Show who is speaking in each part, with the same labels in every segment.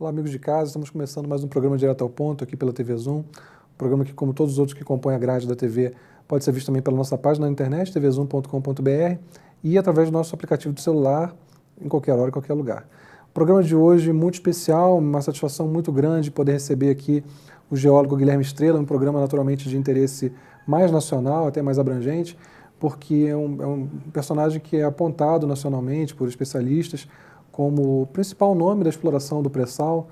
Speaker 1: Olá, amigos de casa, estamos começando mais um programa Direto ao Ponto aqui pela TV Zoom. Um programa que, como todos os outros que compõem a grade da TV, pode ser visto também pela nossa página na internet, tvzoom.com.br, e através do nosso aplicativo de celular, em qualquer hora, em qualquer lugar. O programa de hoje muito especial, uma satisfação muito grande poder receber aqui o geólogo Guilherme Estrela, um programa naturalmente de interesse mais nacional, até mais abrangente, porque é um personagem que é apontado nacionalmente por especialistas como o principal nome da exploração do pré-sal,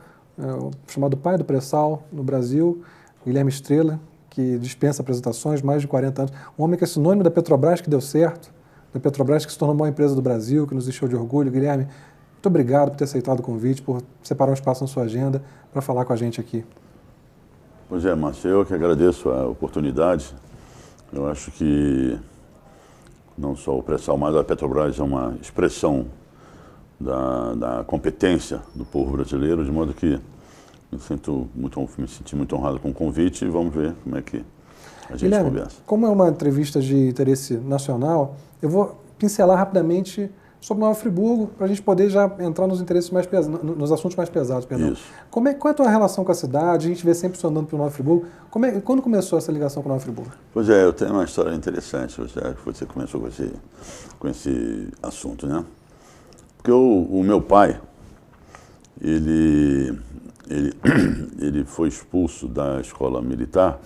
Speaker 1: chamado pai do pré-sal no Brasil, Guilherme Estrela, que dispensa apresentações, mais de 40 anos. Um homem que é sinônimo da Petrobras, que deu certo, da Petrobras, que se tornou a maior empresa do Brasil, que nos encheu de orgulho. Guilherme, muito obrigado por ter aceitado o convite, por separar um espaço na sua agenda para falar com a gente aqui.
Speaker 2: Pois é, Márcio, eu que agradeço a oportunidade. Eu acho que não só o pré-sal, mas a Petrobras é uma expressão da competência do povo brasileiro, de modo que me senti muito honrado com o convite e vamos ver como é que a gente
Speaker 1: Guilherme,
Speaker 2: conversa.
Speaker 1: como é uma entrevista de interesse nacional, eu vou pincelar rapidamente sobre Nova Friburgo, para a gente poder já entrar nos interesses mais pesados, nos assuntos mais pesados, perdão.
Speaker 2: Isso.
Speaker 1: Qual é a tua relação com a cidade? A gente vê sempre sonhando pelo Nova Friburgo. Quando começou essa ligação com Nova Friburgo?
Speaker 2: Pois é, eu tenho uma história interessante, você começou com esse assunto, né? Porque o meu pai, ele foi expulso da escola militar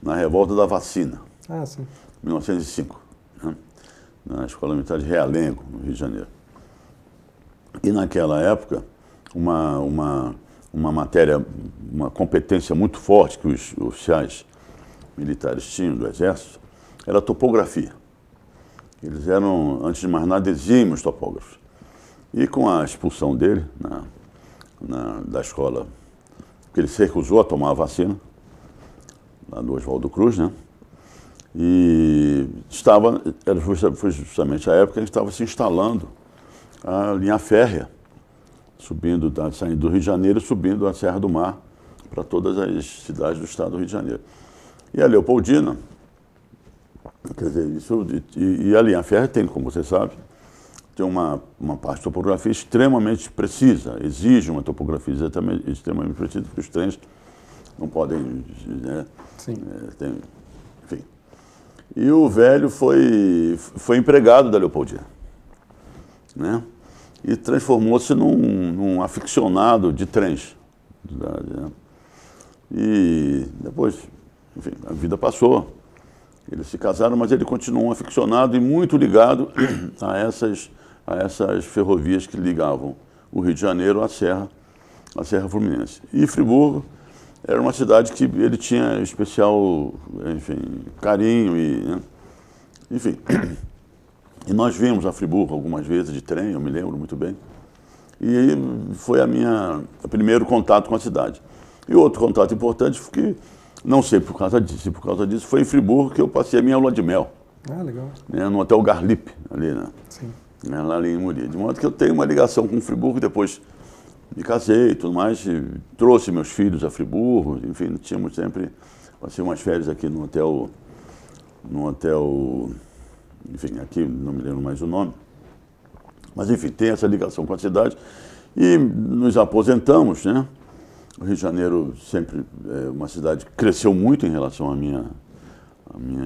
Speaker 2: na revolta da vacina,
Speaker 1: Ah, sim.
Speaker 2: 1905, né? Na escola militar de Realengo, no Rio de Janeiro. E naquela época, uma matéria, uma competência muito forte que os oficiais militares tinham do Exército, era a topografia. Eles eram, antes de mais nada, exímios topógrafos. E com a expulsão dele da escola, porque ele se recusou a tomar a vacina, lá do Oswaldo Cruz, né? E foi justamente a época que a gente estava se instalando a linha férrea, saindo do Rio de Janeiro e subindo a Serra do Mar para todas as cidades do estado do Rio de Janeiro. E a Leopoldina, quer dizer, e a linha férrea tem, como você sabe, tem uma parte de topografia extremamente precisa, exige uma topografia extremamente precisa, porque os trens não podem, né?
Speaker 1: Sim.
Speaker 2: Enfim. E o velho foi empregado da Leopoldina, né? E transformou-se num aficionado de trens. Né? E depois, enfim, a vida passou. Eles se casaram, mas ele continuou um aficionado e muito ligado a essas ferrovias que ligavam o Rio de Janeiro à Serra Fluminense. E Friburgo era uma cidade que ele tinha especial, enfim, carinho e, enfim. E nós vimos a Friburgo algumas vezes de trem, eu me lembro muito bem. E foi o primeiro contato com a cidade. E outro contato importante, porque não sei por causa disso, foi em Friburgo que eu passei a minha lua de mel.
Speaker 1: Ah, legal.
Speaker 2: Né, no Hotel Garlipe, ali, né?
Speaker 1: Sim.
Speaker 2: Lá ali em Muri. De modo que eu tenho uma ligação com Friburgo, depois me casei e tudo mais, e trouxe meus filhos a Friburgo, enfim, tínhamos sempre, passei umas férias aqui no hotel, enfim, aqui não me lembro mais o nome, mas enfim, tem essa ligação com a cidade e nos aposentamos, né? O Rio de Janeiro sempre é uma cidade que cresceu muito em relação à minha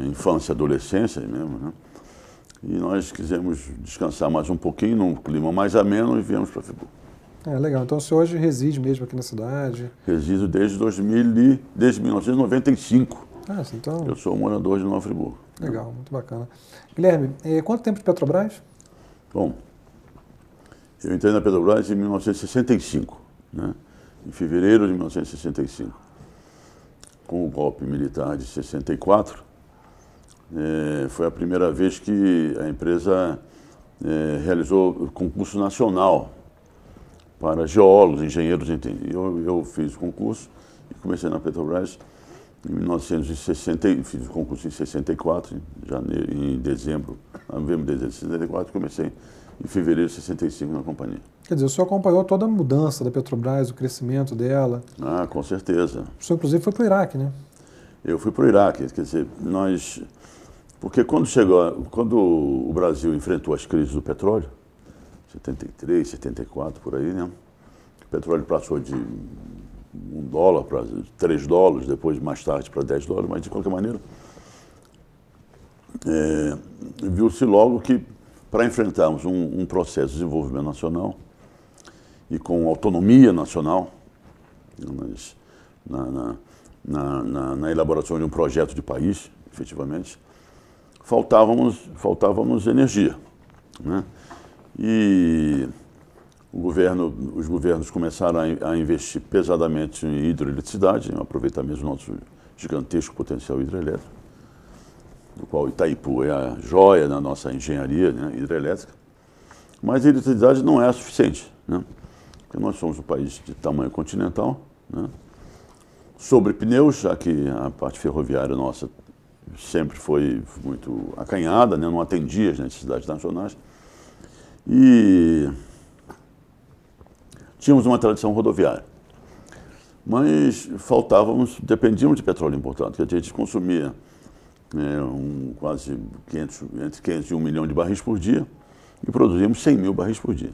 Speaker 2: infância e adolescência mesmo, né? E nós quisemos descansar mais um pouquinho, num clima mais ameno, e viemos para Friburgo.
Speaker 1: É, legal. Então você hoje reside mesmo aqui na cidade?
Speaker 2: Resido desde 1995.
Speaker 1: Ah, sim, então...
Speaker 2: Eu sou morador de Nova Friburgo.
Speaker 1: Legal, muito bacana. Guilherme, quanto tempo de Petrobras?
Speaker 2: Bom, eu entrei na Petrobras em 1965, né? Em fevereiro de 1965. Com o golpe militar de 64, foi a primeira vez que a empresa realizou concurso nacional para geólogos, engenheiros. Eu fiz o concurso e comecei na Petrobras em 1960, fiz o concurso em 64, em dezembro, novembro de 64, comecei em fevereiro de 65 na companhia.
Speaker 1: Quer dizer, o senhor acompanhou toda a mudança da Petrobras, o crescimento dela.
Speaker 2: Ah, com certeza.
Speaker 1: O senhor, inclusive, foi para o Iraque, né?
Speaker 2: Eu fui para o Iraque, quer dizer, porque quando o Brasil enfrentou as crises do petróleo, 73, 74, por aí, né? petróleo passou de $1 para $3, depois mais tarde para $10, mas de qualquer maneira, viu-se logo que para enfrentarmos um processo de desenvolvimento nacional e com autonomia nacional na elaboração de um projeto de país, efetivamente, faltávamos energia, né? E os governos começaram a investir pesadamente em hidroeletricidade, em aproveitamento do nosso gigantesco potencial hidrelétrico, do qual Itaipu é a joia da nossa engenharia, né, hidrelétrica. Mas a eletricidade não é suficiente, né? Porque nós somos um país de tamanho continental, né, sobre pneus, já que a parte ferroviária nossa sempre foi muito acanhada, né, não atendia as necessidades nacionais. E tínhamos uma tradição rodoviária, mas dependíamos de petróleo importado, que a gente consumia quase entre 500 e 1 milhão de barris por dia e produzíamos 100 mil barris por dia.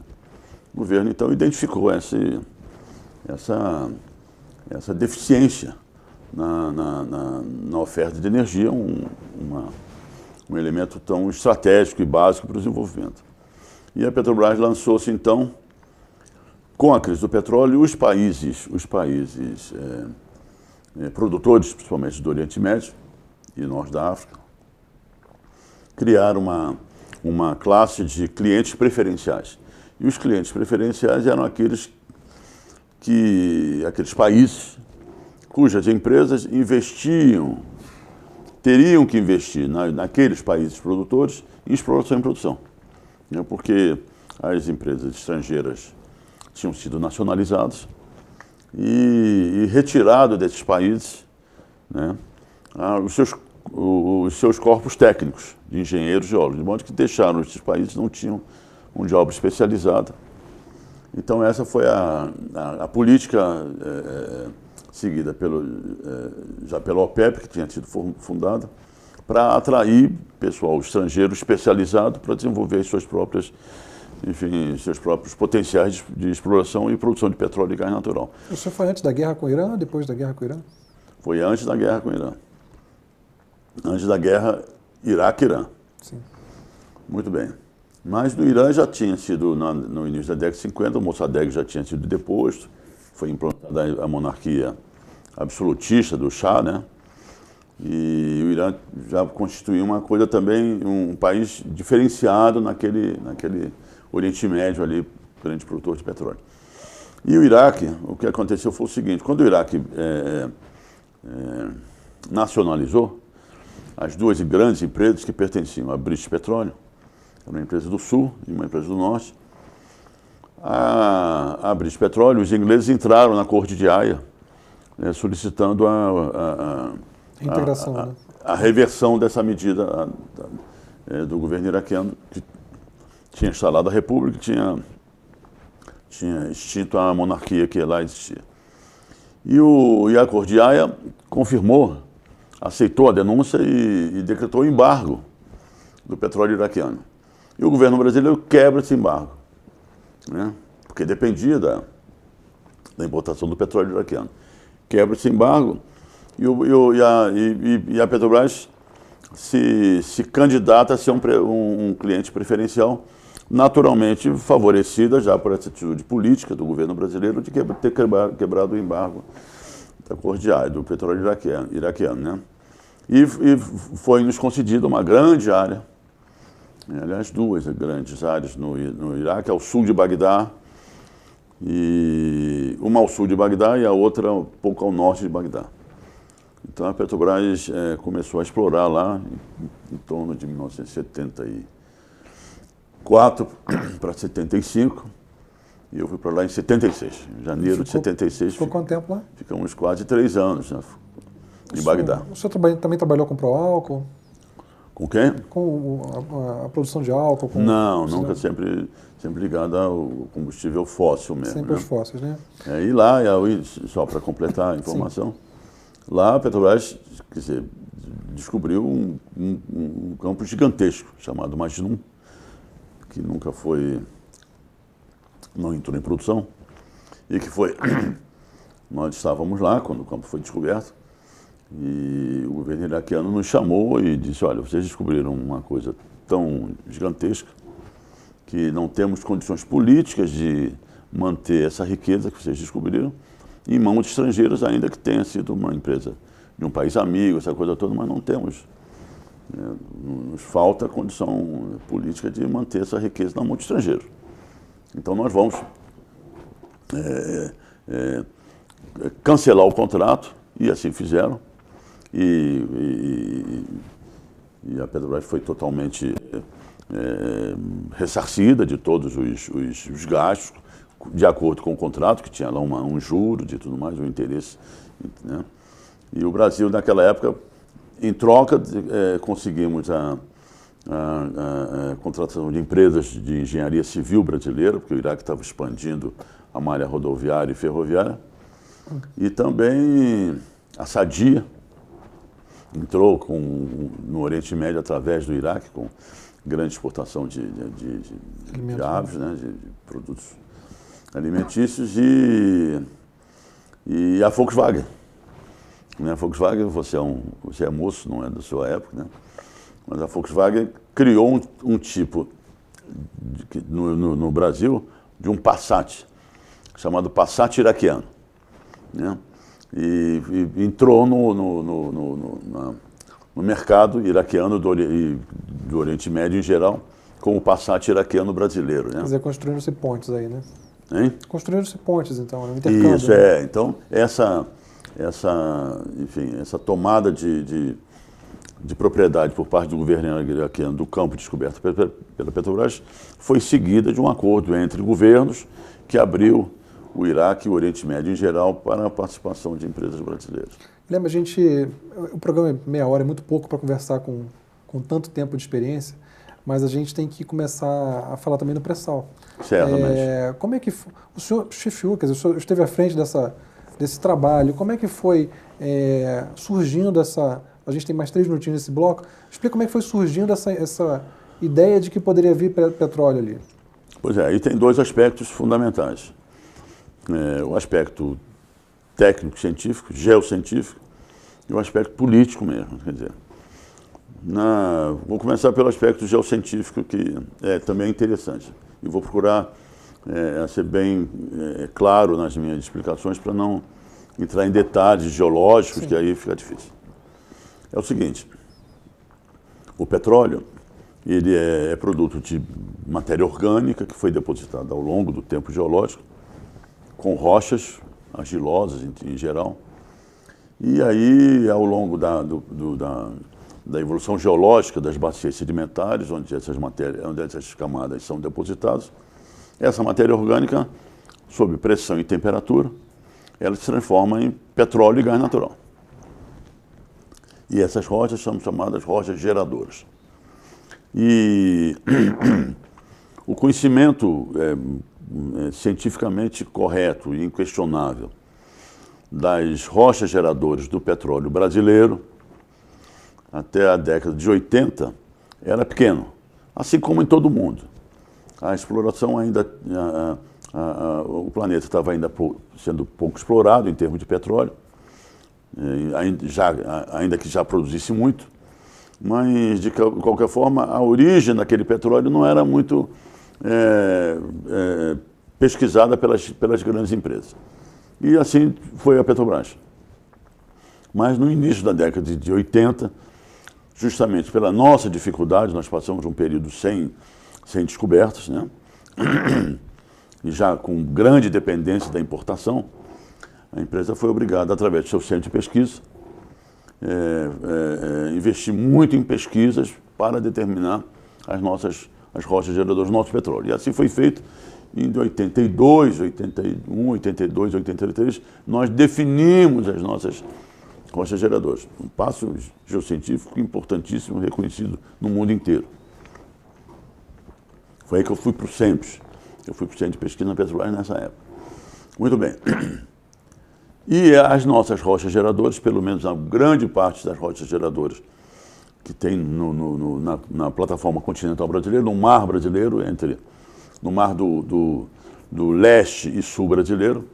Speaker 2: O governo, então, identificou essa deficiência na oferta de energia, um elemento tão estratégico e básico para o desenvolvimento. E a Petrobras lançou-se, então, com a crise do petróleo, os países produtores, principalmente do Oriente Médio e Norte da África, criaram uma classe de clientes preferenciais. E os clientes preferenciais eram aqueles países cujas empresas teriam que investir naqueles países produtores em exploração e produção, né? Porque as empresas estrangeiras tinham sido nacionalizadas e retirado desses países, né, os seus corpos técnicos de engenheiros e geólogos, de modo que deixaram esses países, não tinham mão de obra especializada. Então essa foi a política seguida já pela OPEP, que tinha sido fundada, para atrair pessoal estrangeiro especializado para desenvolver seus próprios potenciais de exploração e produção de petróleo e gás natural.
Speaker 1: Isso foi antes da guerra com o Irã ou depois da guerra com o Irã?
Speaker 2: Foi antes da guerra com o Irã. Antes da guerra Iraque-Irã.
Speaker 1: Sim.
Speaker 2: Muito bem. Mas no Irã já tinha sido, no início da década de 50, o Mossadegh já tinha sido deposto, foi implantada a monarquia absolutista do Shah, né? E o Irã já constituía uma coisa também, um país diferenciado naquele Oriente Médio ali, grande produtor de petróleo. E o Iraque, o que aconteceu foi o seguinte: quando o Iraque nacionalizou, as duas grandes empresas que pertenciam à British Petroleum, uma empresa do Sul e uma empresa do Norte, a British Petroleum, os ingleses entraram na Corte de Haia, solicitando
Speaker 1: integração, né?
Speaker 2: A reversão dessa medida do governo iraquiano, que tinha instalado a república, tinha extinto a monarquia que lá existia. E a Corte de Haia confirmou, aceitou a denúncia e decretou o embargo do petróleo iraquiano. E o governo brasileiro quebra esse embargo, né? Porque dependia da importação do petróleo iraquiano. Quebra esse embargo e a Petrobras se candidata a ser um cliente preferencial, naturalmente favorecida já por essa atitude política do governo brasileiro de ter quebrado o embargo da Corte de Haia, do petróleo iraquiano, né? E foi-nos concedida uma grande área, aliás, duas grandes áreas no Iraque, ao sul de Bagdá, e uma ao sul de Bagdá e a outra um pouco ao norte de Bagdá. Então a Petrobras começou a explorar lá em torno de 1974 para 75, e eu fui para lá em 76, em janeiro de 76.
Speaker 1: Ficou quanto tempo lá?
Speaker 2: Ficamos quase 3 anos, né, em Bagdá.
Speaker 1: O senhor também trabalhou com pró-álcool?
Speaker 2: Com quem?
Speaker 1: Com a produção de álcool?
Speaker 2: Não, nunca, sempre ligado ao combustível fóssil mesmo.
Speaker 1: Sempre os fósseis, né?
Speaker 2: E lá, só para completar a informação, lá a Petrobras, quer dizer, descobriu um campo gigantesco chamado Majnun, que não entrou em produção, e que foi... Nós estávamos lá quando o campo foi descoberto e o governo iraquiano nos chamou e disse, olha, vocês descobriram uma coisa tão gigantesca que não temos condições políticas de manter essa riqueza que vocês descobriram em mãos de estrangeiros, ainda que tenha sido uma empresa de um país amigo, essa coisa toda, mas não temos. Nos falta a condição política de manter essa riqueza na mão de estrangeiros. Então nós vamos cancelar o contrato, e assim fizeram, e a Petrobras foi totalmente ressarcida de todos os gastos, de acordo com o contrato, que tinha lá um juro e tudo mais, um interesse, né? E o Brasil, naquela época, em troca, conseguimos a contratação de empresas de engenharia civil brasileira, porque o Iraque estava expandindo a malha rodoviária e ferroviária, e também a Sadia entrou no Oriente Médio através do Iraque, com grande exportação de aves, né, de produtos alimentícios, e a Volkswagen. A Volkswagen, você é moço, não é da sua época, né? Mas a Volkswagen criou um tipo, no Brasil, de um Passat, chamado Passat iraquiano, né? E entrou no mercado iraquiano do Oriente Médio em geral, com o Passat iraquiano brasileiro, né?
Speaker 1: Quer dizer, construíram-se pontes aí, né?
Speaker 2: Hein?
Speaker 1: Construíram-se pontes, então, no intercâmbio.
Speaker 2: Isso,
Speaker 1: né?
Speaker 2: Então, essa tomada de propriedade por parte do governo iraquiano do campo descoberto pela Petrobras foi seguida de um acordo entre governos que abriu o Iraque e o Oriente Médio em geral para a participação de empresas brasileiras.
Speaker 1: Lembra, o programa é meia hora, é muito pouco para conversar com tanto tempo de experiência, mas a gente tem que começar a falar também do pré-sal.
Speaker 2: Certamente.
Speaker 1: Como é que o senhor chefiou, quer dizer, o senhor esteve à frente desse trabalho, como é que foi surgindo essa... A gente tem mais 3 minutinhos nesse bloco. Explica como é que foi surgindo essa ideia de que poderia vir petróleo ali.
Speaker 2: Pois é, aí tem 2 aspectos fundamentais. O aspecto técnico-científico, geocientífico, e o aspecto político mesmo. Quer dizer, vou começar pelo aspecto geocientífico, que também é interessante. E vou procurar ser bem claro nas minhas explicações para não entrar em detalhes geológicos, que aí fica difícil. É o seguinte, o petróleo, ele é produto de matéria orgânica que foi depositada ao longo do tempo geológico, com rochas argilosas em geral. E aí, ao longo da evolução geológica das bacias sedimentares, onde essas camadas são depositadas, essa matéria orgânica, sob pressão e temperatura, ela se transforma em petróleo e gás natural. E essas rochas são chamadas rochas geradoras. E o conhecimento cientificamente correto e inquestionável das rochas geradoras do petróleo brasileiro até a década de 80 era pequeno, assim como em todo o mundo. A exploração ainda, o planeta estava ainda sendo pouco explorado em termos de petróleo, ainda que já produzisse muito, mas de qualquer forma a origem daquele petróleo não era muito pesquisada pelas grandes empresas. E assim foi a Petrobras. Mas no início da década de 80, justamente pela nossa dificuldade, nós passamos um período sem descobertas, né? E já com grande dependência da importação, a empresa foi obrigada, através do seu centro de pesquisa, investir muito em pesquisas para determinar as rochas geradoras do nosso petróleo. E assim foi feito. Em 82, 81, 82, 83, nós definimos as nossas rochas geradoras. Um passo geocientífico importantíssimo, reconhecido no mundo inteiro. Foi aí que eu fui para o CEMPES. Eu fui para o Centro de Pesquisa na Petrobras nessa época. Muito bem. E as nossas rochas geradoras, pelo menos a grande parte das rochas geradoras que tem na plataforma continental brasileira, no mar brasileiro, no mar do leste e sul brasileiro,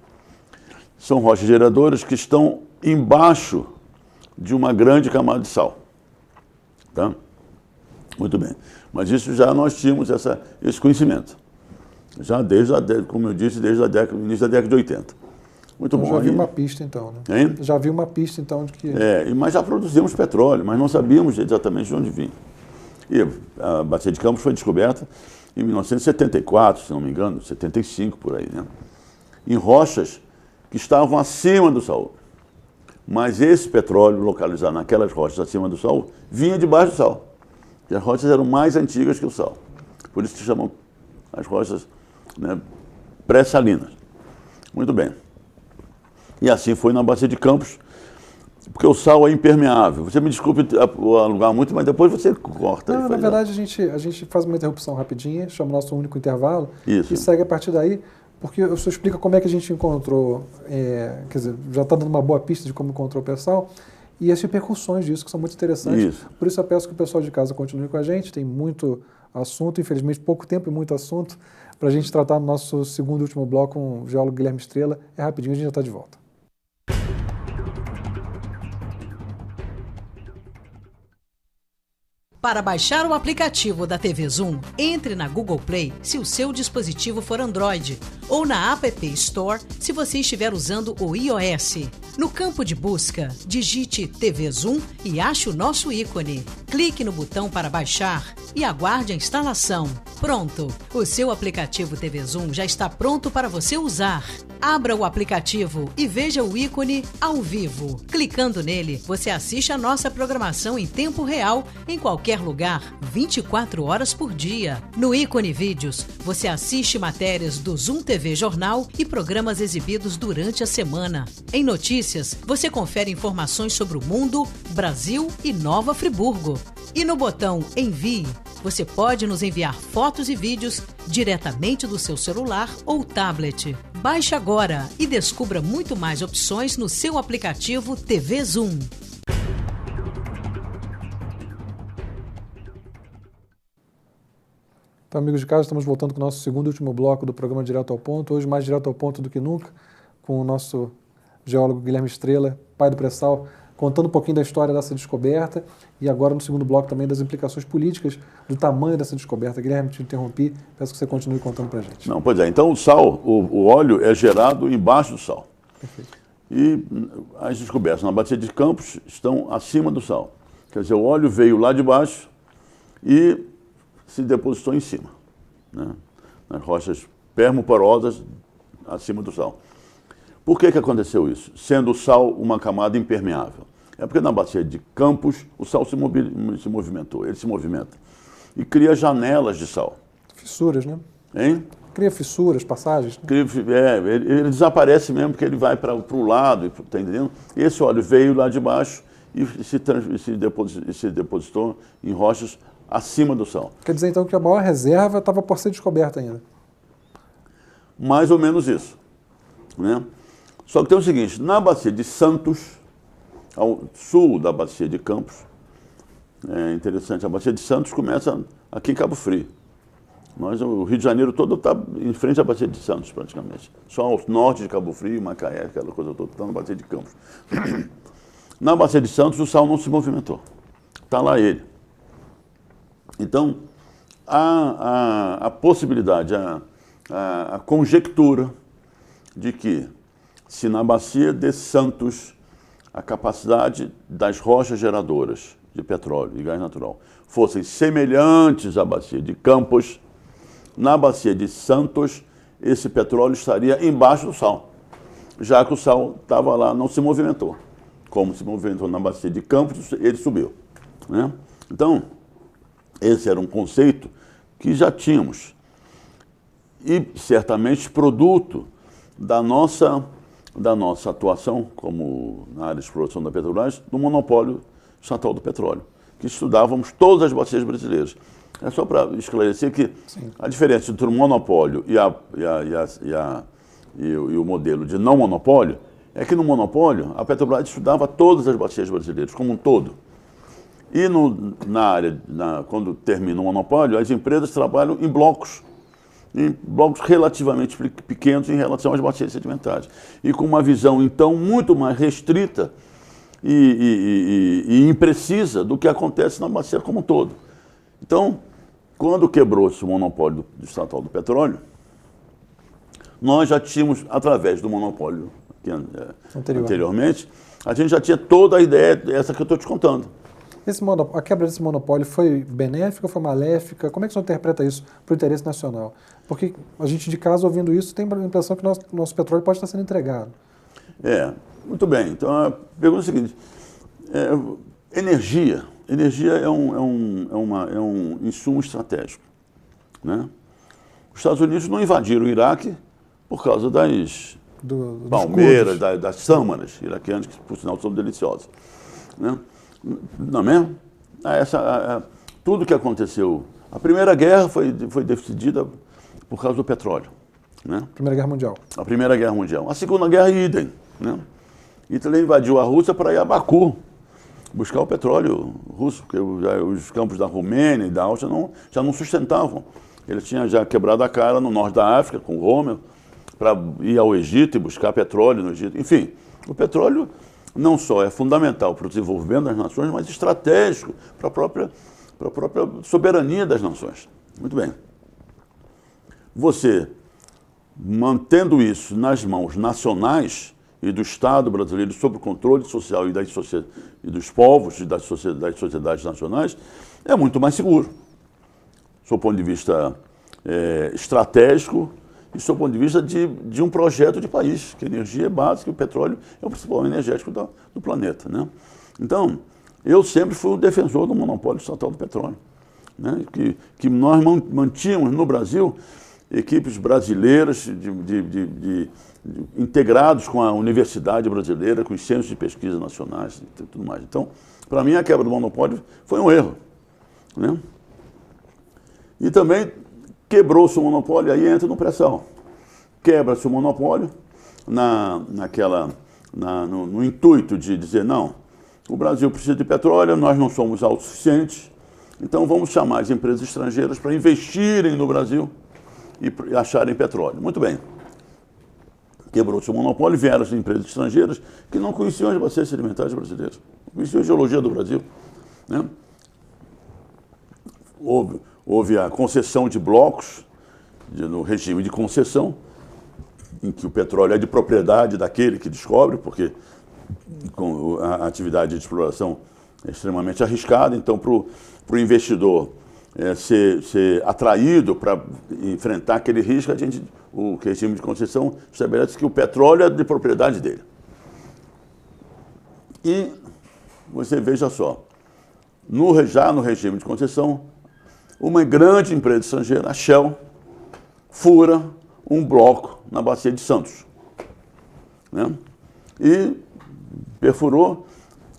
Speaker 2: são rochas geradoras que estão embaixo de uma grande camada de sal. Tá? Muito bem. Mas isso já nós tínhamos esse conhecimento. Já como eu disse, desde o início da década de 80. Muito bom.
Speaker 1: Já vi uma pista então, né?
Speaker 2: Hein?
Speaker 1: Já vi uma pista então de que...
Speaker 2: Mas já produzimos petróleo, mas não sabíamos exatamente de onde vinha. E a Bacia de Campos foi descoberta em 1974, se não me engano, 75 por aí, né? Em rochas que estavam acima do sal. Mas esse petróleo localizado naquelas rochas acima do sal vinha debaixo do sal. E as rochas eram mais antigas que o sal. Por isso se chamam as rochas, né, pré-salinas. Muito bem. E assim foi na Bacia de Campos, porque o sal é impermeável. Você me desculpe alugar muito, mas depois você corta.
Speaker 1: Não, na verdade, a gente faz uma interrupção rapidinha, chama o nosso único intervalo,
Speaker 2: Isso.
Speaker 1: E segue a partir daí, porque o senhor explica como é que a gente encontrou, quer dizer, já está dando uma boa pista de como encontrou o pessoal, e as repercussões disso, que são muito interessantes.
Speaker 2: Isso.
Speaker 1: Por isso eu peço que o pessoal de casa continue com a gente, tem muito assunto, infelizmente pouco tempo e muito assunto, para a gente tratar no nosso segundo e último bloco com o geólogo Guilherme Estrela. É rapidinho, a gente já está de volta.
Speaker 3: Para baixar o aplicativo da TV Zoom, entre na Google Play se o seu dispositivo for Android ou na App Store se você estiver usando o iOS. No campo de busca, digite TV Zoom e ache o nosso ícone. Clique no botão para baixar e aguarde a instalação. Pronto! O seu aplicativo TV Zoom já está pronto para você usar. Abra o aplicativo e veja o ícone ao vivo. Clicando nele, você assiste a nossa programação em tempo real, em qualquer lugar, 24 horas por dia. No ícone Vídeos, você assiste matérias do Zoom TV Jornal e programas exibidos durante a semana. Em Notícias, você confere informações sobre o mundo, Brasil e Nova Friburgo. E no botão Envie, você pode nos enviar fotos e vídeos diretamente do seu celular ou tablet. Baixe agora e descubra muito mais opções no seu aplicativo TV Zoom.
Speaker 1: Então, amigos de casa, estamos voltando com o nosso segundo e último bloco do programa Direto ao Ponto. Hoje, mais direto ao ponto do que nunca, com o nosso geólogo Guilherme Estrela, pai do pré-sal, contando um pouquinho da história dessa descoberta e agora no segundo bloco também das implicações políticas do tamanho dessa descoberta. Guilherme, te interrompi, peço que você continue contando para a gente.
Speaker 2: Não, pois é, então o sal, o óleo é gerado embaixo do sal.
Speaker 1: Perfeito.
Speaker 2: E as descobertas na Bacia de Campos estão acima do sal. Quer dizer, o óleo veio lá de baixo e se depositou em cima, né? Nas rochas permoporosas acima do sal. Por que aconteceu isso? Sendo o sal uma camada impermeável. É porque na Bacia de Campos o sal se movimentou, ele se movimenta. E cria janelas de sal.
Speaker 1: Fissuras, né?
Speaker 2: Hein?
Speaker 1: Cria fissuras, passagens. Né?
Speaker 2: Ele desaparece mesmo, porque ele vai para o lado, tá entendendo? E esse óleo veio lá de baixo e se depositou em rochas acima do sal.
Speaker 1: Quer dizer então que a maior reserva estava por ser descoberta ainda.
Speaker 2: Mais ou menos isso, né? Só que tem o seguinte, na Bacia de Santos, ao sul da Bacia de Campos, é interessante, a Bacia de Santos começa aqui em Cabo Frio. O Rio de Janeiro todo está em frente à Bacia de Santos, praticamente. Só ao norte de Cabo Frio, Macaé, aquela coisa toda, está na Bacia de Campos. Na Bacia de Santos, o sal não se movimentou. Está lá ele. Então, a possibilidade, a conjectura de que se na Bacia de Santos a capacidade das rochas geradoras de petróleo e gás natural fossem semelhantes à Bacia de Campos, na Bacia de Santos esse petróleo estaria embaixo do sal, já que o sal estava lá, não se movimentou. Como se movimentou na Bacia de Campos, ele subiu, né? Então, esse era um conceito que já tínhamos e certamente produto da nossa atuação, como na área de exploração da Petrobras, no monopólio estatal do petróleo, que estudávamos todas as bacias brasileiras. É só para esclarecer que sim, a diferença entre o monopólio e o modelo de não monopólio é que no monopólio a Petrobras estudava todas as bacias brasileiras como um todo. E quando termina o monopólio, as empresas trabalham em blocos. em blocos relativamente pequenos em relação às bacias sedimentares. E com uma visão, então, muito mais restrita e imprecisa do que acontece na bacia como um todo. Então, quando quebrou-se o monopólio do estatal do petróleo, nós já tínhamos, através do monopólio anteriormente, a gente já tinha toda a ideia, essa que eu estou te contando.
Speaker 1: A quebra desse monopólio foi benéfica ou foi maléfica? Como é que você interpreta isso para o interesse nacional? Porque a gente de casa, ouvindo isso, tem a impressão que nosso petróleo pode estar sendo entregado.
Speaker 2: Muito bem. Então, a pergunta é a seguinte. Energia é um insumo estratégico, né? Os Estados Unidos não invadiram o Iraque por causa das palmeiras, das sâmaras iraquianas, que por sinal são deliciosas, né? Não é mesmo? Tudo que aconteceu. A Primeira Guerra foi decidida por causa do petróleo, né?
Speaker 1: Primeira Guerra Mundial.
Speaker 2: A Primeira Guerra Mundial. A Segunda Guerra, idem, né? Hitler invadiu a Rússia para ir a Baku buscar o petróleo russo, porque os campos da Romênia e da Áustria já não sustentavam. Ele tinha já quebrado a cara no norte da África, com Rômmel, para ir ao Egito e buscar petróleo no Egito. Enfim, o petróleo não só é fundamental para o desenvolvimento das nações, mas estratégico para a própria soberania das nações. Muito bem. Você, mantendo isso nas mãos nacionais e do Estado brasileiro sob o controle social e dos povos e das sociedades nacionais, é muito mais seguro, sob o ponto de vista estratégico e sob o ponto de vista de um projeto de país, que a energia é básica e o petróleo é o principal energético do planeta, né? Então, eu sempre fui o defensor do monopólio estatal do petróleo, né? Que nós mantínhamos no Brasil equipes brasileiras integrados com a universidade brasileira, com os centros de pesquisa nacionais e tudo mais. Então, para mim, a quebra do monopólio foi um erro, né? E também quebrou-se o monopólio, aí entra no pré-sal. Quebra-se o monopólio no intuito de dizer, não, o Brasil precisa de petróleo, nós não somos autossuficientes, então vamos chamar as empresas estrangeiras para investirem no Brasil e acharem petróleo. Muito bem. Quebrou-se o monopólio, vieram as empresas estrangeiras que não conheciam as bacias sedimentares brasileiras, não conheciam a geologia do Brasil, né? Houve a concessão de blocos, no regime de concessão, em que o petróleo é de propriedade daquele que descobre, porque a atividade de exploração é extremamente arriscada, então para o investidor ser atraído para enfrentar aquele risco, o regime de concessão estabelece que o petróleo é de propriedade dele. E você veja só, já no regime de concessão, uma grande empresa estrangeira, a Shell, fura um bloco na bacia de Santos, né? E perfurou,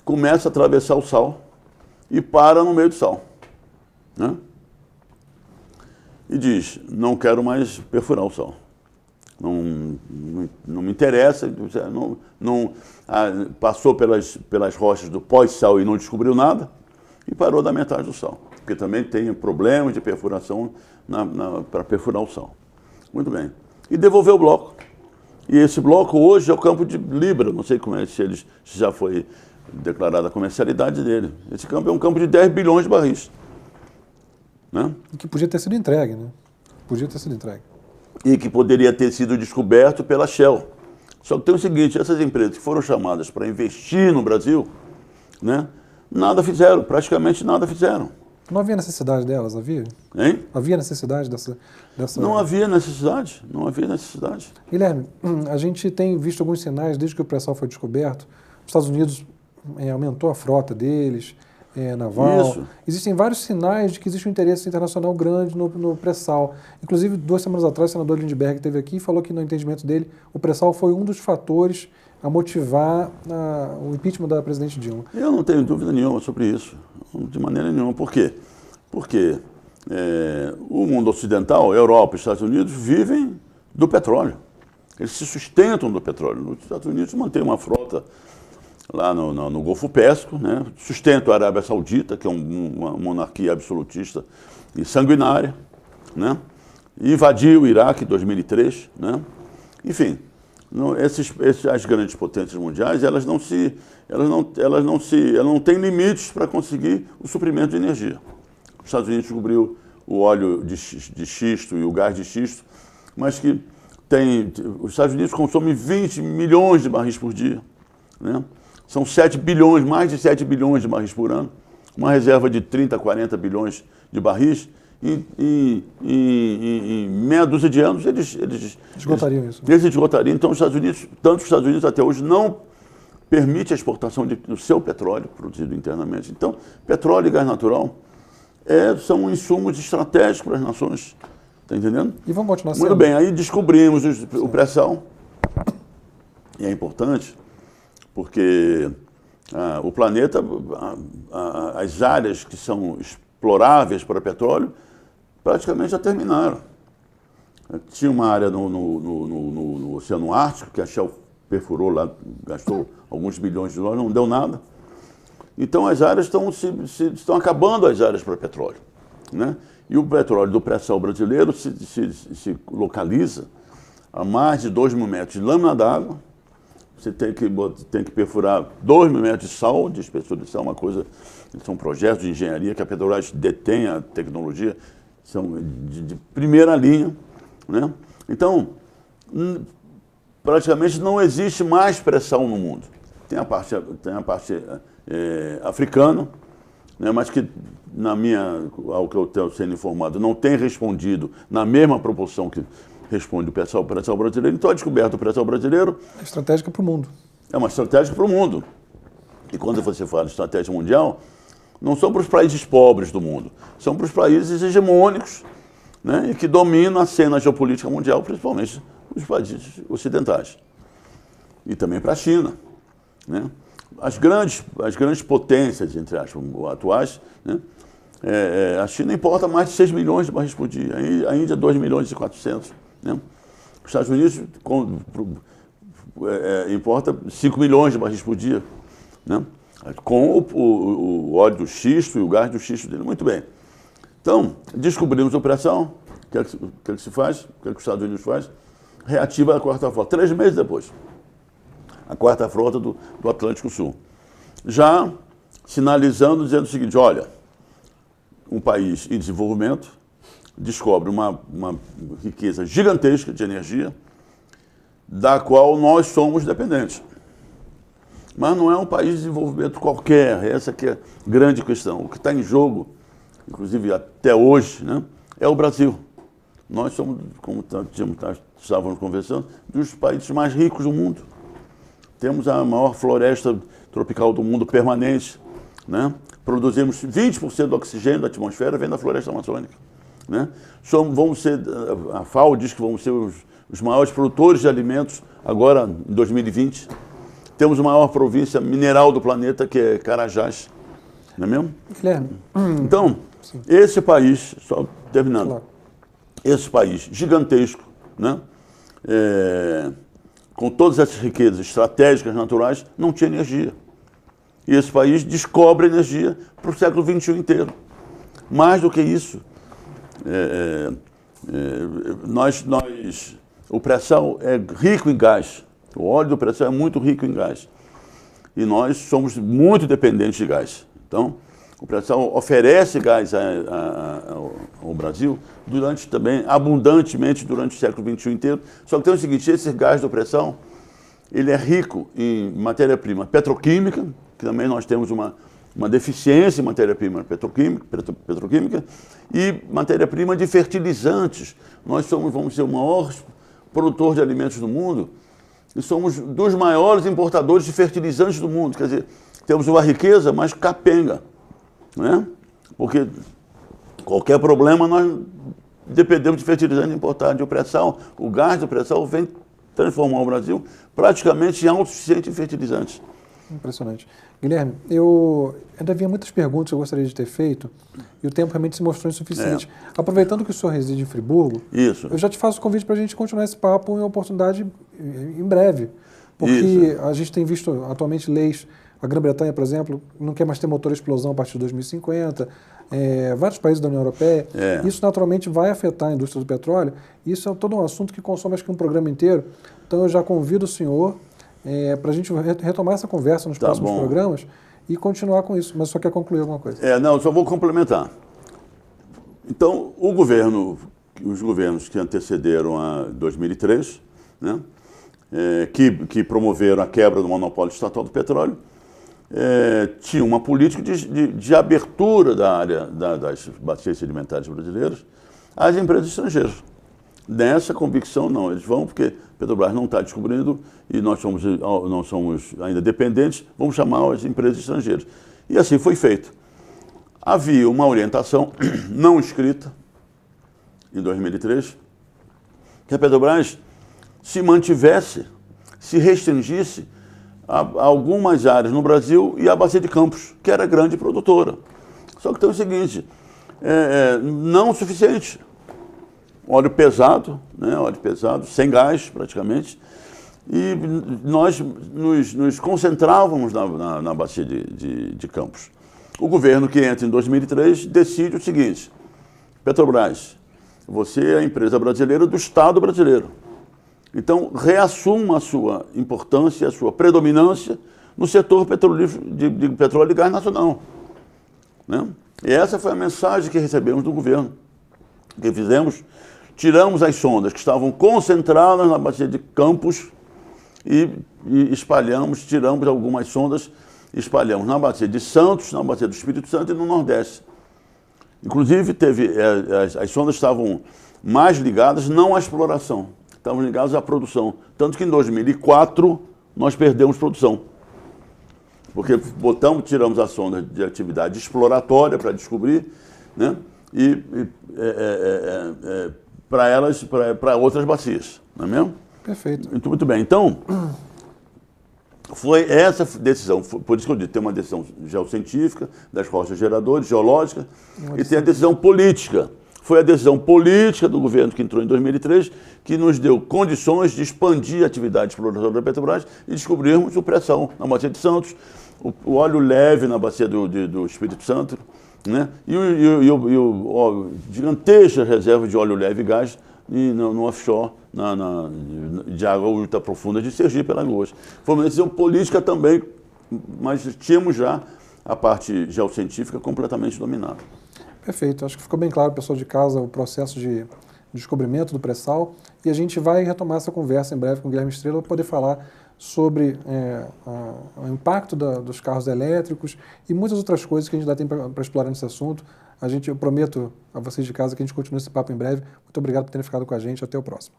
Speaker 2: começa a atravessar o sal e para no meio do sal, né? E diz, não quero mais perfurar o sal. Não me interessa, passou pelas rochas do pós-sal e não descobriu nada, e parou da metade do sal, porque também tem problemas de perfuração para perfurar o sal. Muito bem. E devolveu o bloco. E esse bloco hoje é o campo de Libra, não sei se já foi declarada a comercialidade dele. Esse campo é um campo de 10 bilhões de barris, né?
Speaker 1: E que podia ter sido entregue, né? Podia ter sido entregue.
Speaker 2: E que poderia ter sido descoberto pela Shell. Só que tem o seguinte, essas empresas que foram chamadas para investir no Brasil, né, nada fizeram, praticamente nada fizeram.
Speaker 1: Não havia necessidade delas, havia?
Speaker 2: Hein?
Speaker 1: Havia necessidade dessa...
Speaker 2: Não havia necessidade, não havia necessidade.
Speaker 1: Guilherme, a gente tem visto alguns sinais, desde que o pré-sal foi descoberto, os Estados Unidos aumentou a frota deles, naval.
Speaker 2: Isso.
Speaker 1: Existem vários sinais de que existe um interesse internacional grande no pré-sal. Inclusive, 2 semanas atrás, o senador Lindbergh esteve aqui e falou que, no entendimento dele, o pré-sal foi um dos fatores a motivar o impeachment da presidente Dilma.
Speaker 2: Eu não tenho dúvida nenhuma sobre isso, de maneira nenhuma. Por quê? Porque o mundo ocidental, Europa e Estados Unidos, vivem do petróleo. Eles se sustentam do petróleo. Os Estados Unidos mantêm uma frota lá no Golfo Pérsico, né? Sustenta a Arábia Saudita, que é uma monarquia absolutista e sanguinária, né? invadiu o Iraque em 2003, né? Enfim, as grandes potências mundiais, elas não têm limites para conseguir o suprimento de energia. Os Estados Unidos descobriu o óleo de xisto e o gás de xisto, mas que os Estados Unidos consomem 20 milhões de barris por dia, né? São 7 bilhões, mais de 7 bilhões de barris por ano, uma reserva de 30, 40 bilhões de barris. Em meia dúzia de anos eles
Speaker 1: esgotariam isso.
Speaker 2: Eles esgotariam. Então, os Estados Unidos até hoje não permite a exportação do seu petróleo produzido internamente. Então, petróleo e gás natural são insumos estratégicos para as nações. Está entendendo?
Speaker 1: E vamos continuar sendo.
Speaker 2: Muito bem, aí descobrimos o pré-sal. E é importante porque o planeta, as áreas que são exploráveis para petróleo, praticamente já terminaram. Tinha uma área no Oceano Ártico, que a Shell perfurou lá, gastou alguns bilhões de dólares, não deu nada. Então as áreas estão acabando, as áreas para petróleo, né? E o petróleo do pré-sal brasileiro se localiza a mais de 2 mil metros de lâmina d'água. Você tem que perfurar 2 mil metros de sal, de espessura de sal, uma coisa. São projetos de engenharia que a Petrobras detém a tecnologia, são de primeira linha, né? Então, praticamente não existe mais pré-sal no mundo. Tem a parte africana, né, mas que, ao que eu tenho sendo informado, não tem respondido na mesma proporção que responde o pré-sal brasileiro. Então, a descoberta do pré-sal brasileiro
Speaker 1: é estratégica para o mundo.
Speaker 2: É uma estratégia para o mundo. E quando você fala de estratégia mundial, não são para os países pobres do mundo, são para os países hegemônicos, né, e que dominam a cena geopolítica mundial, principalmente os países ocidentais. E também para a China, né? As grandes potências, entre aspas, atuais, né? A China importa mais de 6 milhões de barris por dia, a Índia 2 milhões e 400. Né? Os Estados Unidos importa 5 milhões de barris por dia, né? Com o óleo do xisto e o gás do xisto dele. Muito bem. Então, descobrimos a operação, o que é que se faz, o que é que os Estados Unidos faz? Reativa a quarta frota, 3 meses depois. A quarta frota do Atlântico Sul. Já sinalizando, dizendo o seguinte, olha, um país em desenvolvimento descobre uma riqueza gigantesca de energia da qual nós somos dependentes. Mas não é um país de desenvolvimento qualquer, essa que é a grande questão. O que está em jogo, inclusive até hoje, né, é o Brasil. Nós somos, como estávamos conversando, dos países mais ricos do mundo. Temos a maior floresta tropical do mundo permanente, né? Produzimos 20% do oxigênio da atmosfera vem da floresta amazônica, né? A FAO diz que vamos ser os maiores produtores de alimentos agora em 2020. Temos a maior província mineral do planeta, que é Carajás, não é mesmo?
Speaker 1: Guilherme.
Speaker 2: Então,
Speaker 1: Sim.
Speaker 2: Esse país, só terminando,
Speaker 1: Claro.
Speaker 2: Esse país gigantesco, né? Com todas essas riquezas estratégicas naturais, não tinha energia. E esse país descobre energia para o século XXI inteiro. Mais do que isso, o pré-sal é rico em gás. O óleo do pré-sal é muito rico em gás. E nós somos muito dependentes de gás. Então, o pré-sal oferece gás ao Brasil também abundantemente durante o século XXI inteiro. Só que tem o seguinte, esse gás do pré-sal, ele é rico em matéria-prima petroquímica, que também nós temos uma deficiência em matéria-prima petroquímica, e matéria-prima de fertilizantes. Nós vamos ser o maior produtor de alimentos do mundo e somos dos maiores importadores de fertilizantes do mundo. Quer dizer, temos uma riqueza, mas capenga, né? Porque qualquer problema nós dependemos de fertilizante importado. E o pré-sal, o gás do pré-sal vem transformar o Brasil praticamente em autossuficiente em fertilizantes.
Speaker 1: Impressionante. Guilherme, eu ainda havia muitas perguntas que eu gostaria de ter feito e o tempo realmente se mostrou insuficiente. Aproveitando que o senhor reside em Friburgo,
Speaker 2: Isso.
Speaker 1: Eu já te faço o convite para a gente continuar esse papo em oportunidade em breve. Porque a gente tem visto atualmente leis A Grã-Bretanha, por exemplo, não quer mais ter motor a explosão a partir de 2050. Vários países da União Europeia. Isso naturalmente vai afetar a indústria do petróleo. Isso é todo um assunto que consome acho que um programa inteiro. Então eu já convido o senhor para a gente retomar essa conversa nos próximos programas e continuar com isso. Mas só quer concluir alguma coisa?
Speaker 2: Não, só vou complementar. Então, os governos que antecederam a 2003, né, que promoveram a quebra do monopólio estatal do petróleo, tinha uma política de abertura da área das bacias sedimentares brasileiras às empresas estrangeiras. Nessa convicção, não. Eles vão porque Petrobras não está descobrindo e nós somos ainda dependentes, vamos chamar as empresas estrangeiras. E assim foi feito. Havia uma orientação não escrita, em 2003, que a Petrobras se mantivesse, se restringisse a algumas áreas no Brasil e a Bacia de Campos, que era grande produtora. Só que tem o seguinte, não o suficiente. Óleo pesado, né, óleo pesado, sem gás praticamente, e nós nos concentrávamos na Bacia de Campos. O governo que entra em 2003 decide o seguinte, Petrobras, você é a empresa brasileira do Estado brasileiro. Então, reassuma a sua importância, a sua predominância no setor petrolífero de petróleo e gás nacional. Né? E essa foi a mensagem que recebemos do governo. O que fizemos? Tiramos as sondas que estavam concentradas na Bacia de Campos e tiramos algumas sondas, espalhamos na Bacia de Santos, na Bacia do Espírito Santo e no Nordeste. Inclusive, as sondas estavam mais ligadas não à exploração, estavam ligadas à produção. Tanto que em 2004 nós perdemos produção. Porque tiramos a sonda de atividade exploratória para descobrir, né? Para outras bacias, não é mesmo?
Speaker 1: Perfeito.
Speaker 2: Muito bem. Então, foi essa decisão, por isso que eu disse, tem uma decisão geocientífica, das rochas geradoras, geológicas, e tem a decisão política. Foi a decisão política do governo que entrou em 2003 que nos deu condições de expandir a atividade exploratória da Petrobras e descobrirmos o pré-sal na Bacia de Santos, o óleo leve na Bacia do Espírito Santo, né? E gigantesca reserva de óleo leve e gás no offshore, de água ultra profunda de Sergipe, Alagoas. Foi uma decisão política também, mas tínhamos já a parte geocientífica completamente dominada.
Speaker 1: Perfeito. Acho que ficou bem claro, pessoal de casa, o processo de descobrimento do pré-sal. E a gente vai retomar essa conversa em breve com o Guilherme Estrela para poder falar sobre o impacto dos carros elétricos e muitas outras coisas que a gente ainda tem para explorar nesse assunto. Eu prometo a vocês de casa que a gente continua esse papo em breve. Muito obrigado por terem ficado com a gente. Até o próximo.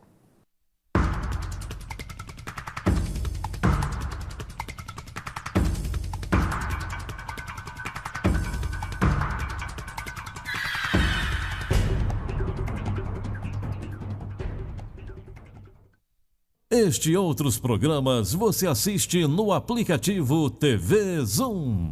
Speaker 4: Este e outros programas você assiste no aplicativo TV Zoom.